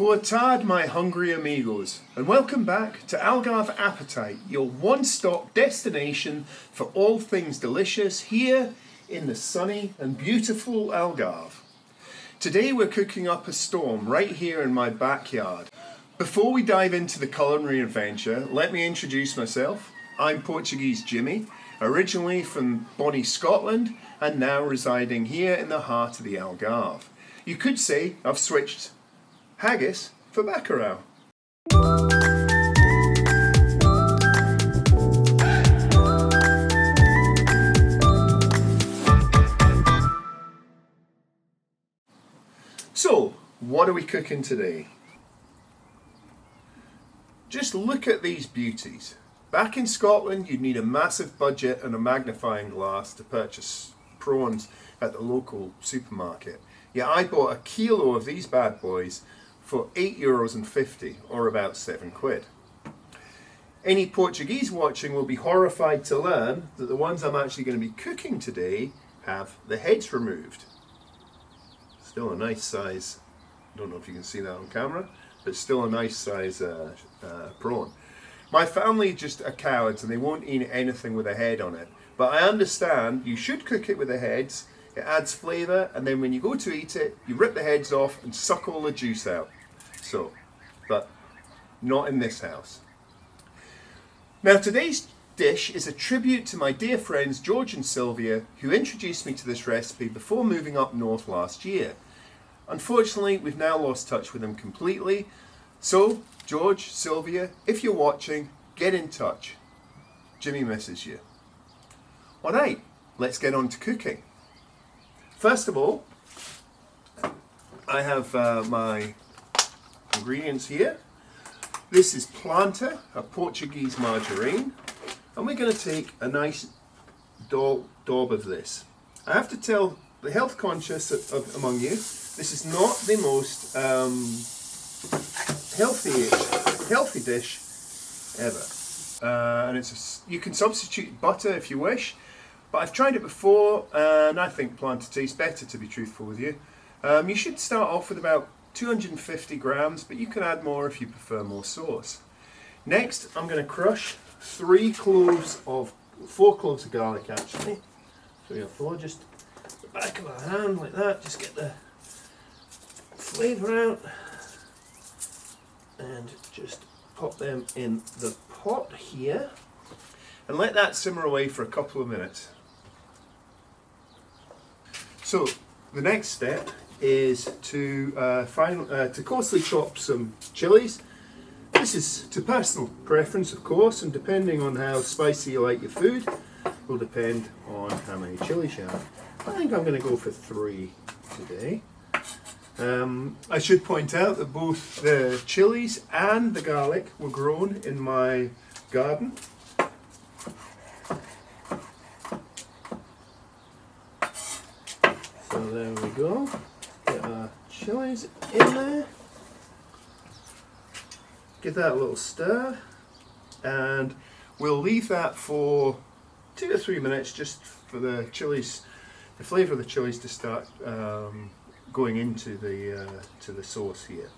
Boa tarde, my hungry amigos, and welcome back to Algarve Appetite, your one-stop destination for all things delicious here in the sunny and beautiful Algarve. Today we're cooking up a storm right here in my backyard. Before we dive into the culinary adventure, let me introduce myself. I'm Portuguese Jimmy, originally from Bonnie, Scotland, and now residing here in the heart of the Algarve. You could say I've switched haggis for baccarau. So, what are we cooking today? Just look at these beauties. Back in Scotland, you'd need a massive budget and a magnifying glass to purchase prawns at the local supermarket. Yeah, I bought a kilo of these bad boys for €8.50 or about £7. Any Portuguese watching will be horrified to learn that the ones I'm actually going to be cooking today have the heads removed. Still a nice size, don't know if you can see that on camera, but still a nice size prawn. My family just are cowards and they won't eat anything with a head on it. But I understand you should cook it with the heads, it adds flavour, and then when you go to eat it, you rip the heads off and suck all the juice out. So, but not in this house. Now today's dish is a tribute to my dear friends George and Sylvia, who introduced me to this recipe before moving up north last year. Unfortunately, we've now lost touch with them completely. So, George, Sylvia, if you're watching, get in touch. Jimmy misses you. Alright, let's get on to cooking. First of all, I have my ingredients here. This is plantain, a Portuguese margarine, and we're going to take a nice daub of this. I have to tell the health conscious among you, this is not the most healthy dish ever. And you can substitute butter if you wish, but I've tried it before and I think plantain tastes better, to be truthful with you. You should start off with about 250 grams, but you can add more if you prefer more sauce. Next, I'm going to crush 4 cloves of garlic actually. 3 or 4, just the back of a hand like that, just get the flavour out and just pop them in the pot here and let that simmer away for a couple of minutes. So the next step is to coarsely chop some chillies. This is to personal preference, of course, and depending on how spicy you like your food will depend on how many chillies you have. I think I'm going to go for 3 today. I should point out that both the chillies and the garlic were grown in my garden. So there we go. Get our chillies in there. Give that a little stir, and we'll leave that for 2 to 3 minutes just for the chillies, the flavour of the chillies to start going into the sauce here.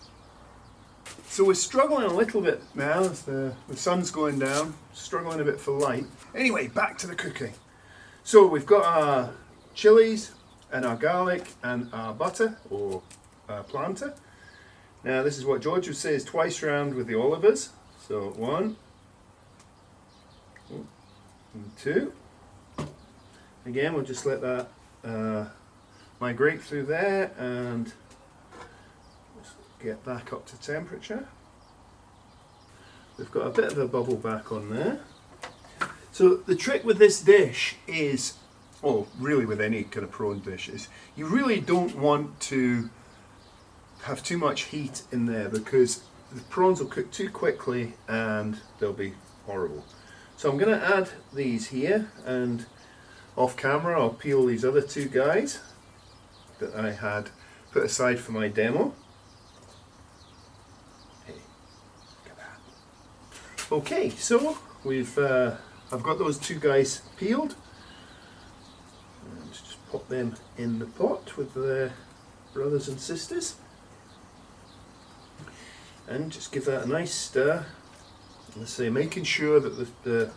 So we're struggling a little bit now as the sun's going down, struggling a bit for light. Anyway, back to the cooking. So we've got our chillies and our garlic and our butter or plantain. Now this is what George would say is twice round with the olivers. So 1 and 2. Again, we'll just let that migrate through there and just get back up to temperature. We've got a bit of a bubble back on there. So the trick with this dish is, well, really with any kind of prawn dish, is you really don't want to have too much heat in there because the prawns will cook too quickly and they'll be horrible. So I'm going to add these here, and off camera I'll peel these other 2 guys that I had put aside for my demo. Hey, look at that. Okay, so I've got those 2 guys peeled. And just pop them in the pot with their brothers and sisters. and just give that a nice stir. Let's say making sure that the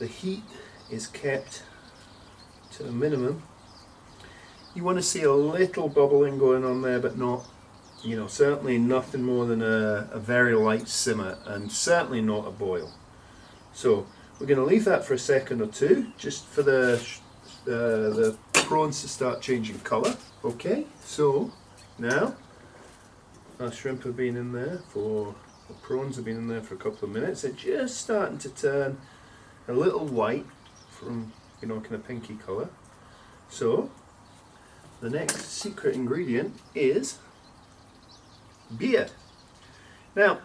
heat is kept to a minimum. You want to see a little bubbling going on there, but not, you know, certainly nothing more than a very light simmer, and certainly not a boil. So we're going to leave that for a second or two, just for the prawns to start changing colour. Okay, so now our shrimp have been in there for, the prawns have been in there for a couple of minutes. They're just starting to turn a little white from, you know, kind of pinky colour. So the next secret ingredient is beer. Now,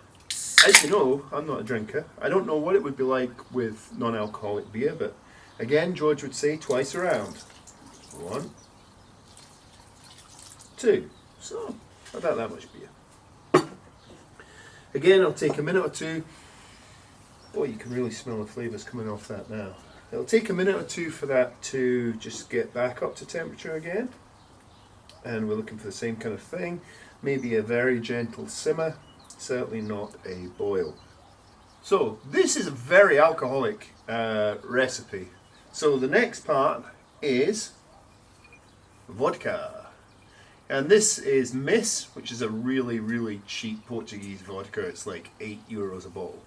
as you know, I'm not a drinker. I don't know what it would be like with non-alcoholic beer, but again, George would say twice around. 1, 2. So, about that much beer. Again, I'll take a minute or two. Oh, you can really smell the flavours coming off that now. It'll take a minute or two for that to just get back up to temperature again. And we're looking for the same kind of thing. Maybe a very gentle simmer, certainly not a boil. So this is a very alcoholic recipe. So the next part is vodka. And this is Miss, which is a really, really cheap Portuguese vodka. It's like €8 a bottle.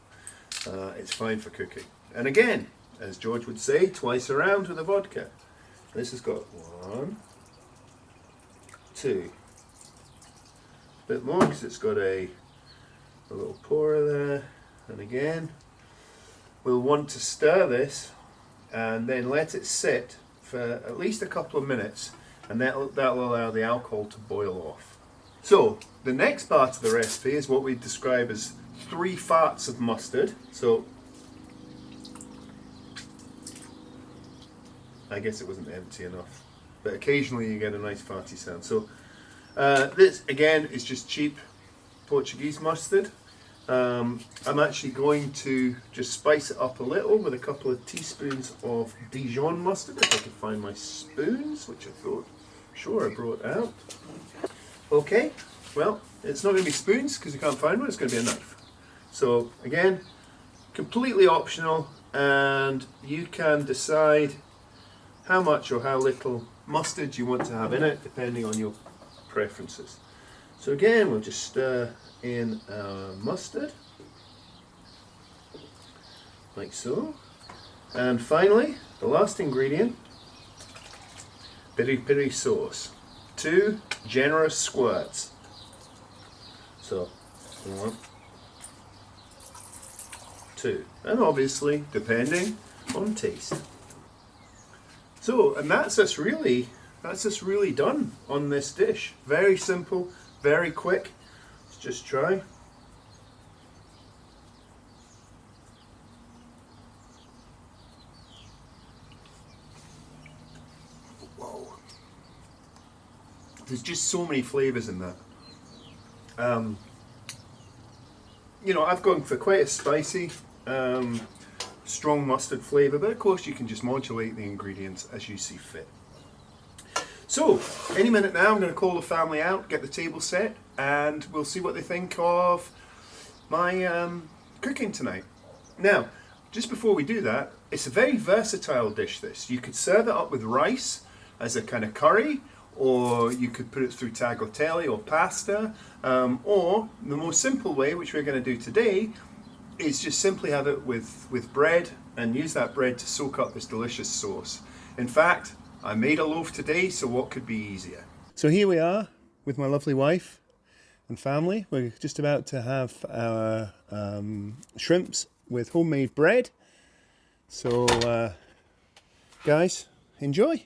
It's fine for cooking. And again, as George would say, twice around with a vodka. This has got 1, 2. A bit more because it's got a little pourer there. And again, we'll want to stir this and then let it sit for at least a couple of minutes, and that'll allow the alcohol to boil off. So the next part of the recipe is what we describe as 3 farts of mustard. So I guess it wasn't empty enough, but occasionally you get a nice farty sound. So this again is just cheap Portuguese mustard. I'm actually going to just spice it up a little with a couple of teaspoons of Dijon mustard, if I can find my spoons, which I thought, sure, I brought out. Okay, well, it's not going to be spoons because I can't find one, it's going to be a knife. So again, completely optional, and you can decide how much or how little mustard you want to have in it, depending on your preferences. So again, we'll just stir in our mustard, like so. And finally, the last ingredient, Piri Piri sauce. 2 generous squirts. So, 1, 2. And obviously, depending on taste. So, and that's us really done on this dish. Very simple, very quick. Let's just try. Whoa. There's just so many flavors in that. You know, I've gone for quite a spicy, strong mustard flavor, but of course you can just modulate the ingredients as you see fit. So, any minute now I'm going to call the family out, get the table set, and we'll see what they think of my cooking tonight. Now, just before we do that, it's a very versatile dish, this. You could serve it up with rice as a kind of curry, or you could put it through tagliatelle or pasta, or the more simple way, which we're going to do today, is just simply have it with bread and use that bread to soak up this delicious sauce. In fact, I made a loaf today, so what could be easier? So here we are with my lovely wife and family. We're just about to have our shrimps with homemade bread. So guys, enjoy.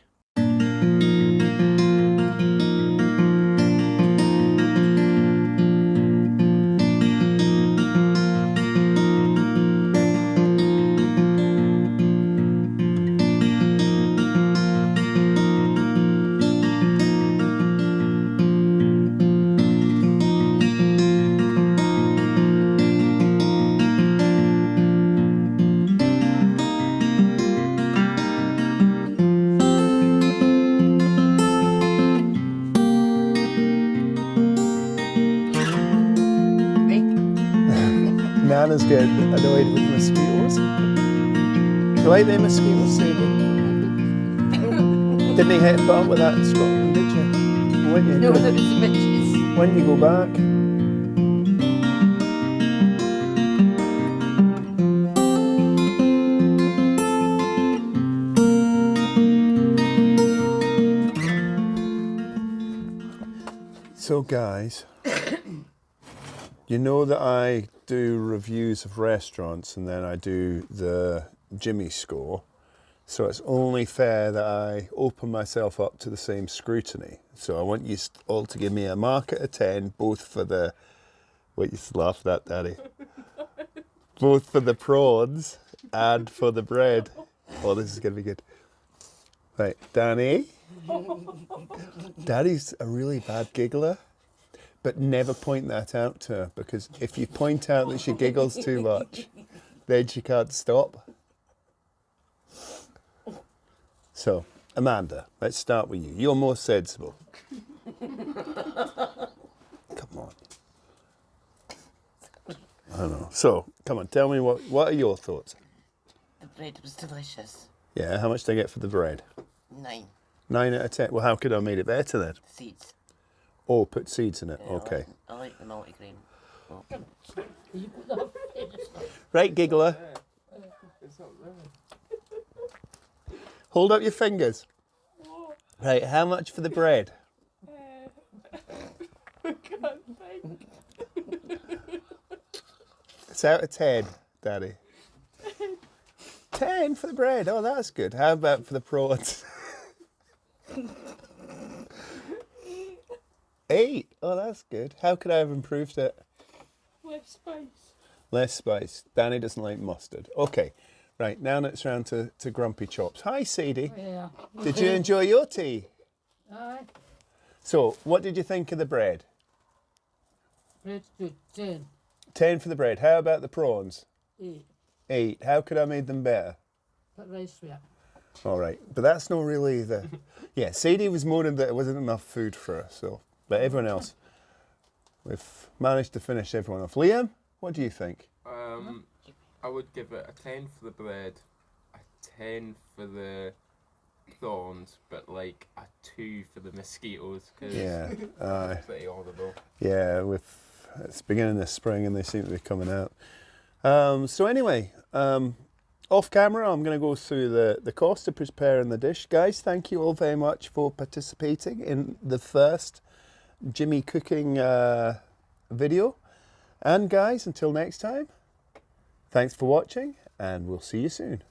Hannah's getting annoyed with mosquitoes. Do you like them mosquitoes, Sadie? Didn't he hit it up with that in Scotland, did you? When you No, go, there was the bitches. when you go back? So guys, you know that I do reviews of restaurants and then I do the Jimmy score. So it's only fair that I open myself up to the same scrutiny. So I want you all to give me a mark out of 10, both for the, what you laughed at, Daddy, both for the prawns and for the bread. Oh, this is going to be good. Right, Danny. Daddy's a really bad giggler, but never point that out to her, because if you point out that she giggles too much, then she can't stop. So, Amanda, let's start with you. You're more sensible. Come on. I don't know. So, come on, tell me what are your thoughts? The bread was delicious. Yeah, how much did I get for the bread? 9. 9 out of 10. Well, how could I have made it better then? Seeds. Oh, put seeds in it. Yeah, Okay. I like the multigrain. Oh. Right, giggler. Hold up your fingers. Right, how much for the bread? I can't think. It's out of 10, Daddy. 10 for the bread. Oh, that's good. How about for the prawns? 8. Oh, that's good. How could I have improved it? Less spice. Less spice. Danny doesn't like mustard. Okay. Right, now it's round to Grumpy Chops. Hi, Sadie. Yeah. Did you enjoy your tea? Aye. So, what did you think of the bread? Bread's good. 10. 10 for the bread. How about the prawns? 8. 8. How could I have made them better? Put rice with it. All right, but that's not really the... Yeah, Sadie was moaning that it wasn't enough food for her, so... But everyone else, we've managed to finish everyone off. Liam, what do you think? I would give it a 10 for the bread, a 10 for the prawns, but like a 2 for the mosquitoes, because Yeah, it's pretty audible. yeah, it's beginning of spring and they seem to be coming out. So anyway, off camera, I'm going to go through the cost of preparing the dish. Guys, thank you all very much for participating in the first Jimmy cooking video. And guys, until next time, thanks for watching and we'll see you soon.